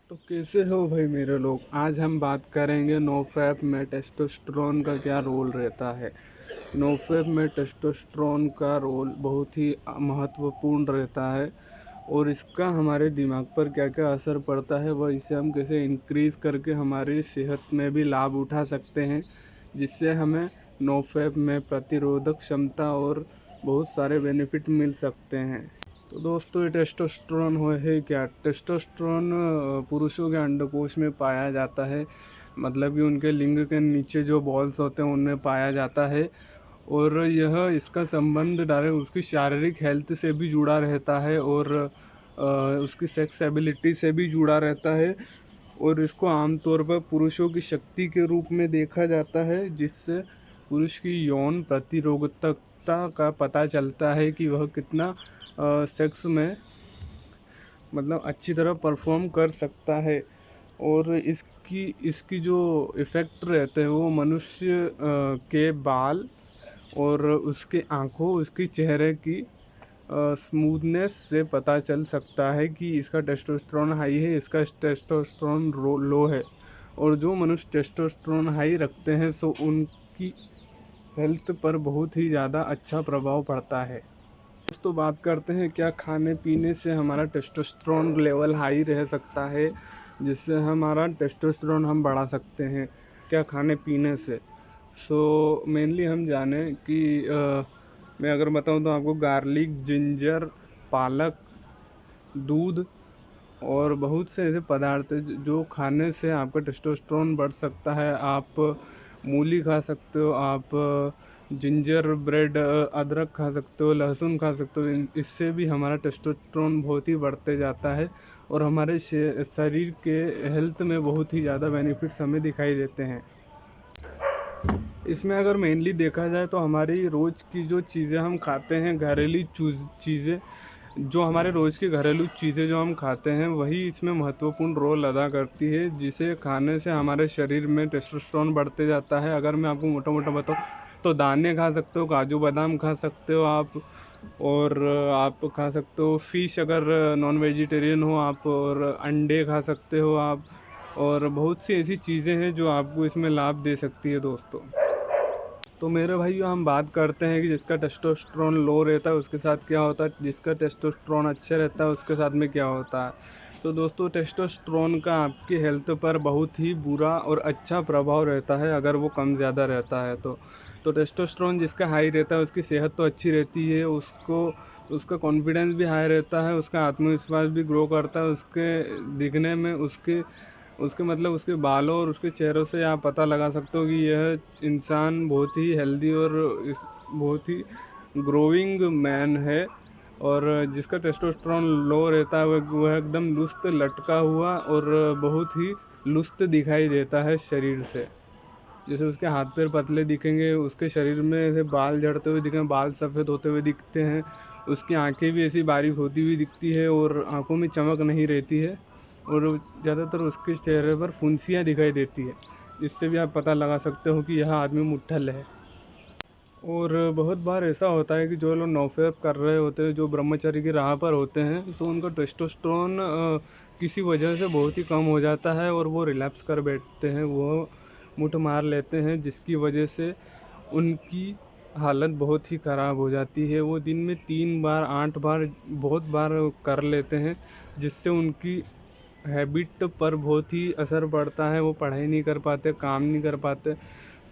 तो कैसे हो भाई मेरे लोग। आज हम बात करेंगे नोफैप में टेस्टोस्टेरोन का क्या रोल रहता है। नोफैप में टेस्टोस्टेरोन का रोल बहुत ही महत्वपूर्ण रहता है और इसका हमारे दिमाग पर क्या क्या असर पड़ता है वह इसे हम कैसे इंक्रीज करके हमारी सेहत में भी लाभ उठा सकते हैं, जिससे हमें नोफैप में प्रतिरोधक क्षमता और बहुत सारे बेनिफिट मिल सकते हैं। तो दोस्तों, ये टेस्टोस्टेरोन है क्या। टेस्टोस्टेरोन पुरुषों के अंडकोश में पाया जाता है, मतलब कि उनके लिंग के नीचे जो बॉल्स होते हैं उनमें पाया जाता है। और यह इसका संबंध डायरेक्ट उसकी शारीरिक हेल्थ से भी जुड़ा रहता है और उसकी सेक्स एबिलिटी से भी जुड़ा रहता है। और इसको आमतौर पर पुरुषों की शक्ति के रूप में देखा जाता है, जिससे पुरुष की यौन प्रतिरोधकता का पता चलता है कि वह कितना सेक्स में मतलब अच्छी तरह परफॉर्म कर सकता है। और इसकी इसकी जो इफ़ेक्ट रहते हैं वो मनुष्य के बाल और उसके आँखों, उसकी चेहरे की स्मूथनेस से पता चल सकता है कि इसका टेस्टोस्टेरोन हाई है, इसका टेस्टोस्टेरोन लो है। और जो मनुष्य टेस्टोस्टेरोन हाई रखते हैं सो उनकी हेल्थ पर बहुत ही ज़्यादा अच्छा प्रभाव पड़ता है। दोस्तों, बात करते हैं क्या खाने पीने से हमारा टेस्टोस्टेरोन लेवल हाई रह सकता है, जिससे हमारा टेस्टोस्टेरोन हम बढ़ा सकते हैं क्या खाने पीने से। मेनली हम जाने कि मैं अगर बताऊं तो आपको गार्लिक, जिंजर, पालक, दूध और बहुत से ऐसे पदार्थ हैं जो खाने से आपका टेस्टोस्टेरोन बढ़ सकता है। आप मूली खा सकते हो, आप जिंजर ब्रेड, अदरक खा सकते हो, लहसुन खा सकते हो। इससे भी हमारा टेस्टोस्टेरोन बहुत ही बढ़ते जाता है और हमारे शरीर के हेल्थ में बहुत ही ज़्यादा बेनिफिट्स हमें दिखाई देते हैं। इसमें अगर मेनली देखा जाए तो हमारी रोज़ की जो चीज़ें हम खाते हैं, घरेलू चीज़ें, जो हमारे रोज़ की घरेलू चीज़ें जो हम खाते हैं वही इसमें महत्वपूर्ण रोल अदा करती है, जिसे खाने से हमारे शरीर में टेस्टोस्टेरोन बढ़ते जाता है। अगर मैं आपको मोटा मोटा बताऊँ तो दाने खा सकते हो, काजू बादाम खा सकते हो आप, और आप खा सकते हो फ़िश अगर नॉन वेजिटेरियन हो आप, और अंडे खा सकते हो आप। और बहुत सी ऐसी चीज़ें हैं जो आपको इसमें लाभ दे सकती है दोस्तों। तो मेरे भाइयों, हम बात करते हैं कि जिसका टेस्टोस्टेरोन लो रहता है उसके साथ क्या होता है, जिसका टेस्टोस्टेरोन अच्छा रहता है उसके साथ में क्या होता है। तो दोस्तों, टेस्टोस्टेरोन का आपकी हेल्थ पर बहुत ही बुरा और अच्छा प्रभाव रहता है अगर वो कम ज़्यादा रहता है तो टेस्टोस्टेरोन जिसका हाई रहता है उसकी सेहत तो अच्छी रहती है, उसको उसका कॉन्फिडेंस भी हाई रहता है, उसका आत्मविश्वास भी ग्रो करता है। उसके दिखने में उसके उसके मतलब उसके बालों और उसके चेहरों से आप पता लगा सकते हो कि यह इंसान बहुत ही हेल्दी और बहुत ही ग्रोइंग मैन है। और जिसका टेस्टोस्टेरोन लो रहता है वह एकदम लुस्त लटका हुआ और बहुत ही लुस्त दिखाई देता है शरीर से। जैसे उसके हाथ पैर पतले दिखेंगे, उसके शरीर में ऐसे बाल झड़ते हुए दिखेंगे, बाल सफ़ेद होते हुए दिखते हैं, उसकी आंखें भी ऐसी बारीक होती हुई दिखती है और आंखों में चमक नहीं रहती है, और ज़्यादातर उसके चेहरे पर फुंसियाँ दिखाई देती है, जिससे भी आप पता लगा सकते हो कि यह आदमी मुट्ठल है। और बहुत बार ऐसा होता है कि जो लोग नौफेप कर रहे होते हैं, जो ब्रह्मचर्य की राह पर होते हैं, तो उनका टेस्टोस्टेरोन किसी वजह से बहुत ही कम हो जाता है और वो रिलैप्स कर बैठते हैं, वो मुठ मार लेते हैं, जिसकी वजह से उनकी हालत बहुत ही ख़राब हो जाती है। वो दिन में 3 बार, 8 बार, बहुत बार कर लेते हैं, जिससे उनकी हैबिट पर बहुत ही असर पड़ता है। वो पढ़ाई नहीं कर पाते, काम नहीं कर पाते।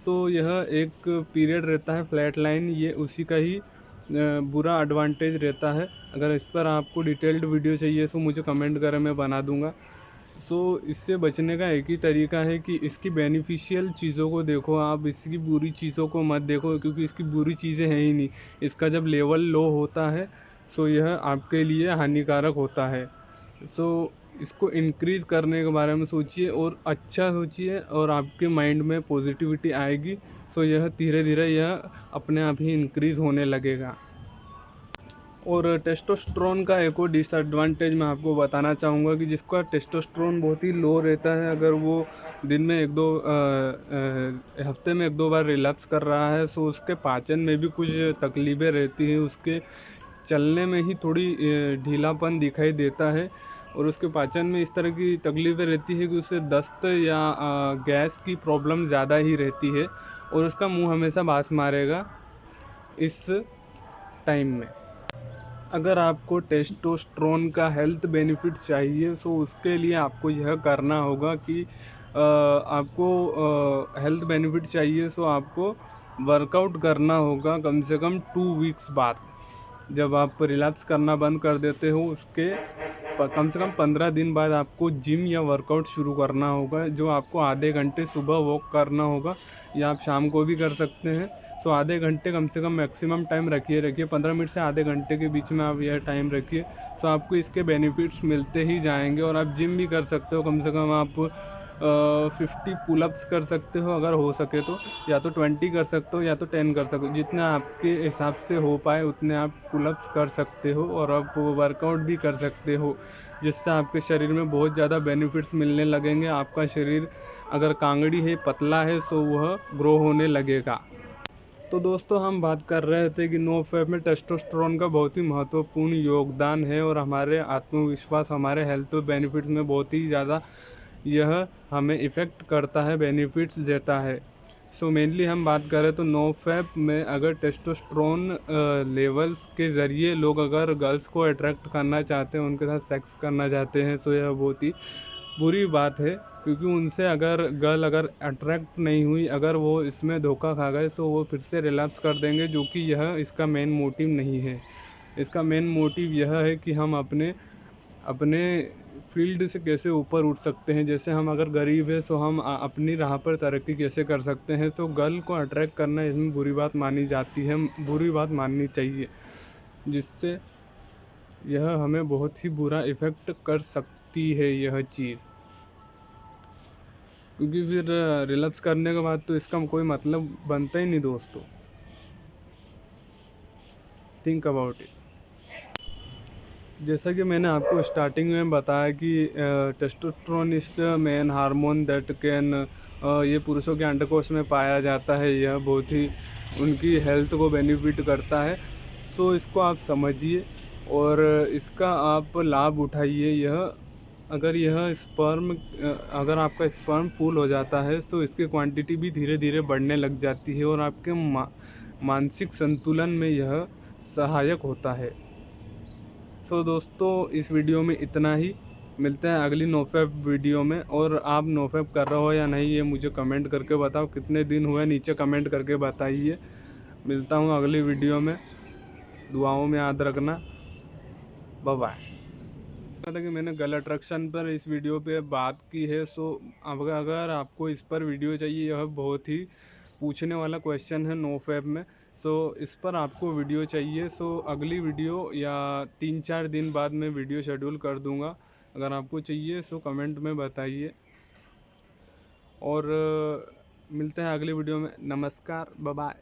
तो यह एक पीरियड रहता है फ्लैट लाइन, ये उसी का ही बुरा एडवांटेज रहता है। अगर इस पर आपको डिटेल्ड वीडियो चाहिए तो मुझे कमेंट करें, मैं बना दूंगा। इससे बचने का एक ही तरीका है कि इसकी बेनिफिशियल चीज़ों को देखो आप, इसकी बुरी चीज़ों को मत देखो, क्योंकि इसकी बुरी चीज़ें हैं ही नहीं। इसका जब लेवल लो होता है सो यह आपके लिए हानिकारक होता है। सो इसको इंक्रीज़ करने के बारे में सोचिए और अच्छा सोचिए और आपके माइंड में पॉजिटिविटी आएगी। सो यह धीरे धीरे यह अपने आप ही इंक्रीज़ होने लगेगा। और टेस्टोस्टेरोन का एक और डिसएडवांटेज मैं आपको बताना चाहूँगा कि जिसका टेस्टोस्टेरोन बहुत ही लो रहता है, अगर वो दिन में एक दो हफ्ते में एक दो बार रिलैप्स कर रहा है, सो उसके पाचन में भी कुछ तकलीफ़ें रहती हैं, उसके चलने में ही थोड़ी ढीलापन दिखाई देता है। और उसके पाचन में इस तरह की तकलीफ़ें रहती है कि उसे दस्त या गैस की प्रॉब्लम ज़्यादा ही रहती है और उसका मुंह हमेशा बास मारेगा इस टाइम में। अगर आपको टेस्टोस्टेरोन का हेल्थ बेनिफिट चाहिए तो उसके लिए आपको यह करना होगा कि आपको हेल्थ बेनिफिट चाहिए तो आपको वर्कआउट करना होगा कम से कम 2 वीक्स बाद। जब आप रिलैप्स करना बंद कर देते हो उसके कम से कम 15 दिन बाद आपको जिम या वर्कआउट शुरू करना होगा, जो आपको आधे घंटे सुबह वॉक करना होगा या आप शाम को भी कर सकते हैं। तो आधे घंटे कम से कम मैक्सिमम टाइम रखिए 15 मिनट से आधे घंटे के बीच में आप यह टाइम रखिए, तो आपको इसके बेनिफिट्स मिलते ही जाएंगे। और आप जिम भी कर सकते हो, कम से कम आप 50 पुलअप्स कर सकते हो अगर हो सके तो, या तो 20 कर सकते हो या तो 10 कर सकते हो, जितना आपके हिसाब से हो पाए उतने आप पुलअप्स कर सकते हो। और आप वर्कआउट भी कर सकते हो, जिससे आपके शरीर में बहुत ज़्यादा बेनिफिट्स मिलने लगेंगे। आपका शरीर अगर कांगड़ी है, पतला है, तो वह ग्रो होने लगेगा। तो दोस्तों, हम बात कर रहे थे कि नो फैप में टेस्टोस्टेरोन का बहुत ही महत्वपूर्ण योगदान है और हमारे आत्मविश्वास, हमारे हेल्थ बेनिफिट्स में बहुत ही ज़्यादा यह हमें इफ़ेक्ट करता है, बेनिफिट्स देता है। सो मेनली हम बात करें तो नो फैप में अगर टेस्टोस्टेरोन लेवल्स के ज़रिए लोग अगर गर्ल्स को अट्रैक्ट करना चाहते हैं, उनके साथ सेक्स करना चाहते हैं, तो यह बहुत ही बुरी बात है। क्योंकि उनसे अगर गर्ल अगर अट्रैक्ट नहीं हुई, अगर वो इसमें धोखा खा गए, तो वो फिर से रिलैप्स कर देंगे, जो कि यह इसका मेन मोटिव नहीं है। इसका मेन मोटिव यह है कि हम अपने अपने फील्ड से कैसे ऊपर उठ सकते हैं। जैसे हम अगर गरीब है तो हम अपनी राह पर तरक्की कैसे कर सकते हैं। तो गर्ल को अट्रैक्ट करना इसमें बुरी बात मानी जाती है, बुरी बात माननी चाहिए, जिससे यह हमें बहुत ही बुरा इफ़ेक्ट कर सकती है यह चीज़। क्योंकि फिर रिलैप्स करने के बाद तो इसका कोई मतलब बनता ही नहीं दोस्तों। Think about it. जैसा कि मैंने आपको स्टार्टिंग में बताया कि testosterone is the main hormone that can, ये पुरुषों के अंडकोश में पाया जाता है। यह बहुत ही उनकी हेल्थ को बेनिफिट करता है। तो इसको आप समझिए और इसका आप लाभ उठाइए। यह स्पर्म, अगर आपका स्पर्म फूल हो जाता है तो इसकी क्वांटिटी भी धीरे धीरे बढ़ने लग जाती है और आपके मानसिक संतुलन में यह सहायक होता है। तो दोस्तों, इस वीडियो में इतना ही। मिलते हैं अगली नोफैप वीडियो में। और आप नोफैप कर रहे हो या नहीं, ये मुझे कमेंट करके बताओ। कितने दिन हुए नीचे कमेंट करके बताइए। मिलता हूँ अगली वीडियो में। दुआओं में याद रखना। Bye bye. था कि मैंने गर्ल अट्रैक्शन पर इस वीडियो पे बात की है। सो अगर आपको इस पर वीडियो चाहिए, यह बहुत ही पूछने वाला क्वेश्चन है नो फैप में। सो इस पर आपको वीडियो चाहिए, सो अगली वीडियो या 3-4 दिन बाद में वीडियो शेड्यूल कर दूंगा। अगर आपको चाहिए सो कमेंट में बताइए। और मिलते हैं अगली वीडियो में। नमस्कार, बाय बाय।